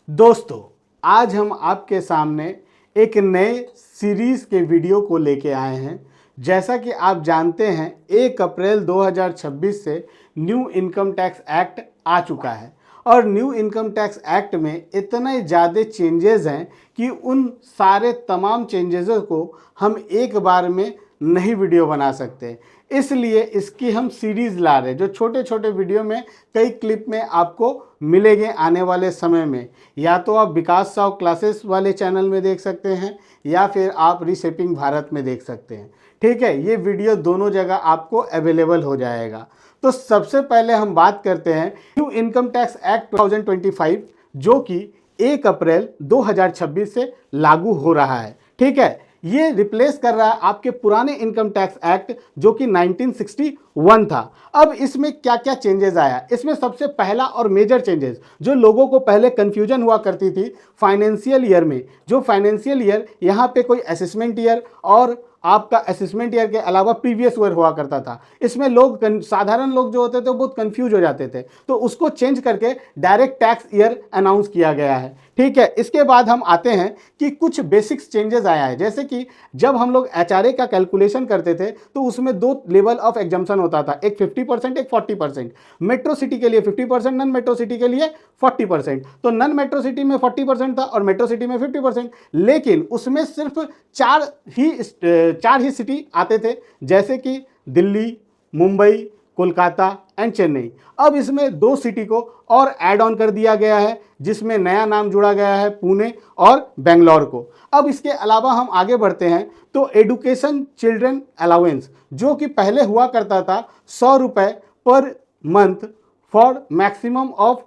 दोस्तों, आज हम आपके सामने एक नए सीरीज़ के वीडियो को लेके आए हैं। जैसा कि आप जानते हैं 1 अप्रैल 2026 से न्यू इनकम टैक्स एक्ट आ चुका है और न्यू इनकम टैक्स एक्ट में इतने ज़्यादा चेंजेस हैं कि उन सारे तमाम चेंजेस को हम एक बार में नहीं वीडियो बना सकते। इसलिए इसकी हम सीरीज़ ला रहे हैं, जो छोटे छोटे वीडियो में कई क्लिप में आपको मिलेंगे आने वाले समय में। या तो आप विकास साव क्लासेस वाले चैनल में देख सकते हैं या फिर आप रीशेपिंग भारत में देख सकते हैं। ठीक है, ये वीडियो दोनों जगह आपको अवेलेबल हो जाएगा। तो सबसे पहले हम बात करते हैं न्यू इनकम टैक्स एक्ट 2025 जो कि 1 अप्रैल 2026 से लागू हो रहा है। ठीक है, ये रिप्लेस कर रहा है आपके पुराने इनकम टैक्स एक्ट जो कि 1961 था। अब इसमें क्या क्या चेंजेस आया, इसमें सबसे पहला और मेजर चेंजेस जो लोगों को पहले कंफ्यूजन हुआ करती थी फाइनेंशियल ईयर में, जो फाइनेंशियल ईयर यहाँ पे कोई असेसमेंट ईयर और आपका असेसमेंट ईयर के अलावा प्रीवियस ईयर हुआ करता था। इसमें लोग साधारण लोग जो होते थे वो बहुत कंफ्यूज हो जाते थे, तो उसको चेंज करके डायरेक्ट टैक्स ईयर अनाउंस किया गया है। ठीक है, इसके बाद हम आते हैं कि कुछ बेसिक्स चेंजेस आया है। जैसे कि जब हम लोग एचआरए का कैलकुलेशन करते थे तो उसमें दो लेवल ऑफ एग्जम्पशन होता था, एक 50%, एक 40%। मेट्रो सिटी के लिए 50%, नॉन मेट्रो सिटी के लिए 40%। तो नॉन मेट्रो सिटी में 40% था और मेट्रो सिटी में 50%। लेकिन उसमें सिर्फ चार ही सिटी आते थे, जैसे कि दिल्ली, मुंबई, कोलकाता एंड चेन्नई। अब इसमें 2 सिटी को और ऐड ऑन कर दिया गया है, जिसमें नया नाम जोड़ा गया है पुणे और बेंगलोर को। अब इसके अलावा हम आगे बढ़ते हैं तो एडुकेशन चिल्ड्रन अलाउंस जो कि पहले हुआ करता था 100 रुपये per month for maximum of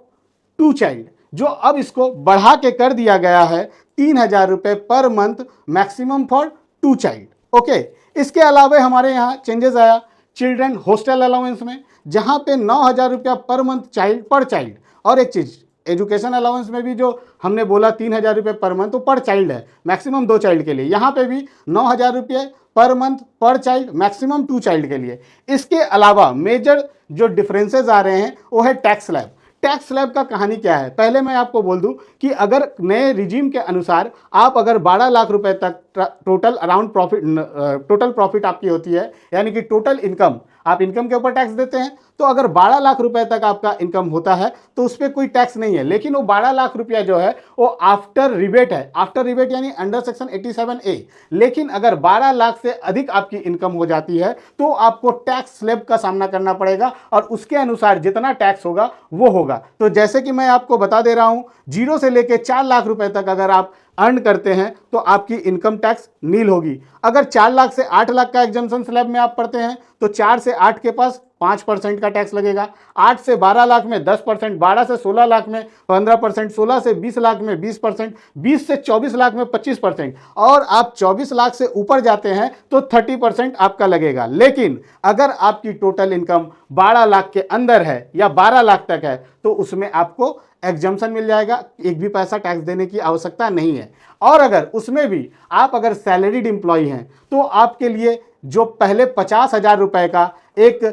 2 child, जो अब इसको बढ़ा के कर दिया गया है 3000 रुपये per month maximum for 2 child. Okay, इसके अलावा हमारे यहाँ चेंजेस आया चिल्ड्रन हॉस्टल अलाउंस में, जहाँ पे 9000 रुपया पर मंथ पर चाइल्ड। और एक चीज़, एजुकेशन अलाउंस में भी जो हमने बोला 3000 रुपये पर मंथ, तो पर चाइल्ड है, मैक्सिमम 2 चाइल्ड के लिए। यहाँ पे भी 9000 रुपये पर मंथ पर चाइल्ड, मैक्सिमम 2 चाइल्ड के लिए। इसके अलावा मेजर जो डिफरेंसेस आ रहे हैं वो है टैक्स स्लैब। टैक्स स्लैब का कहानी क्या है, पहले मैं आपको बोल दूं कि अगर नए रिजीम के अनुसार आप अगर 12 लाख रुपए तक टोटल प्रॉफिट आपकी होती है, यानी कि टोटल इनकम, आप इनकम के ऊपर टैक्स देते हैं, तो अगर 12 लाख रुपए तक आपका इनकम होता है तो उस पर कोई टैक्स नहीं है। लेकिन वो 12 लाख रुपया जो है वो आफ्टर रिबेट है, आफ्टर रिबेट यानी अंडर सेक्शन 87A। लेकिन अगर 12 लाख से अधिक आपकी इनकम हो जाती है तो आपको टैक्स स्लैब का सामना करना पड़ेगा और उसके अनुसार जितना टैक्स होगा वो होगा। तो जैसे कि मैं आपको बता दे रहा हूं, 0 से लेकर 4 लाख रुपए तक अगर आप अर्न करते हैं तो आपकी इनकम टैक्स नील होगी। अगर 4 लाख से 8 लाख का एग्जम्पशन स्लैब में आप पढ़ते हैं तो 4 से 8 के पास 5% का टैक्स लगेगा, 8 से 12 लाख में 10%, 12 से 16 लाख में 15%, 16 से 20 लाख में 20%, 20 से 24 लाख में 25%, और आप 24 लाख से ऊपर जाते हैं तो 30% आपका लगेगा। लेकिन अगर आपकी टोटल इनकम 12 लाख के अंदर है या 12 लाख तक है तो उसमें आपको एग्जम्पशन मिल जाएगा, एक भी पैसा टैक्स देने की आवश्यकता नहीं है। और अगर उसमें भी आप अगर सैलरीड एम्प्लॉय हैं तो आपके लिए जो पहले 50,000 रुपए का एक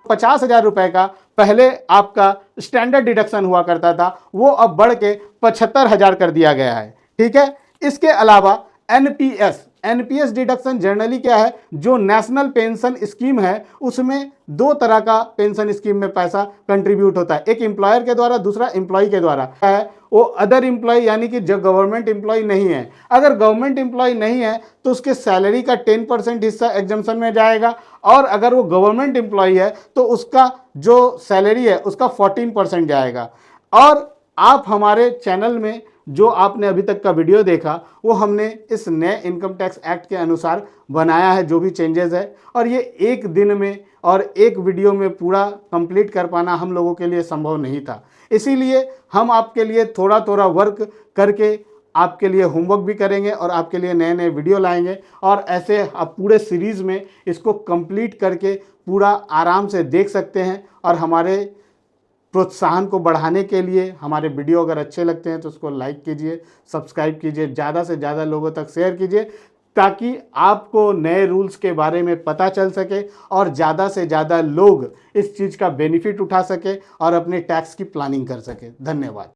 50,000 रुपए का पहले आपका स्टैंडर्ड डिडक्शन हुआ करता था, वो अब बढ़ के 75,000 कर दिया गया है। ठीक है, इसके अलावा एनपीएस डिडक्शन जनरली क्या है, जो नेशनल पेंशन स्कीम है उसमें 2 तरह का पेंशन स्कीम में पैसा कंट्रीब्यूट होता है, एक एम्प्लॉयर के द्वारा, दूसरा एम्प्लॉय के द्वारा है। वो अदर एम्प्लॉय यानी कि जो गवर्नमेंट एम्प्लॉय नहीं है, अगर गवर्नमेंट एम्प्लॉय नहीं है तो उसके सैलरी का 10% हिस्सा एग्जम्पशन में जाएगा, और अगर वो गवर्नमेंट एम्प्लॉय है तो उसका जो सैलरी है उसका 14% जाएगा। और आप हमारे चैनल में जो आपने अभी तक का वीडियो देखा वो हमने इस नए इनकम टैक्स एक्ट के अनुसार बनाया है, जो भी चेंजेस है, और ये एक दिन में और एक वीडियो में पूरा कंप्लीट कर पाना हम लोगों के लिए संभव नहीं था। इसीलिए हम आपके लिए थोड़ा थोड़ा वर्क करके आपके लिए होमवर्क भी करेंगे और आपके लिए नए नए वीडियो लाएंगे, और ऐसे आप पूरे सीरीज़ में इसको कंप्लीट करके पूरा आराम से देख सकते हैं। और हमारे प्रोत्साहन को बढ़ाने के लिए हमारे वीडियो अगर अच्छे लगते हैं तो उसको लाइक कीजिए, सब्सक्राइब कीजिए, ज़्यादा से ज़्यादा लोगों तक शेयर कीजिए, ताकि आपको नए रूल्स के बारे में पता चल सके और ज़्यादा से ज़्यादा लोग इस चीज़ का बेनिफिट उठा सके और अपने टैक्स की प्लानिंग कर सके। धन्यवाद।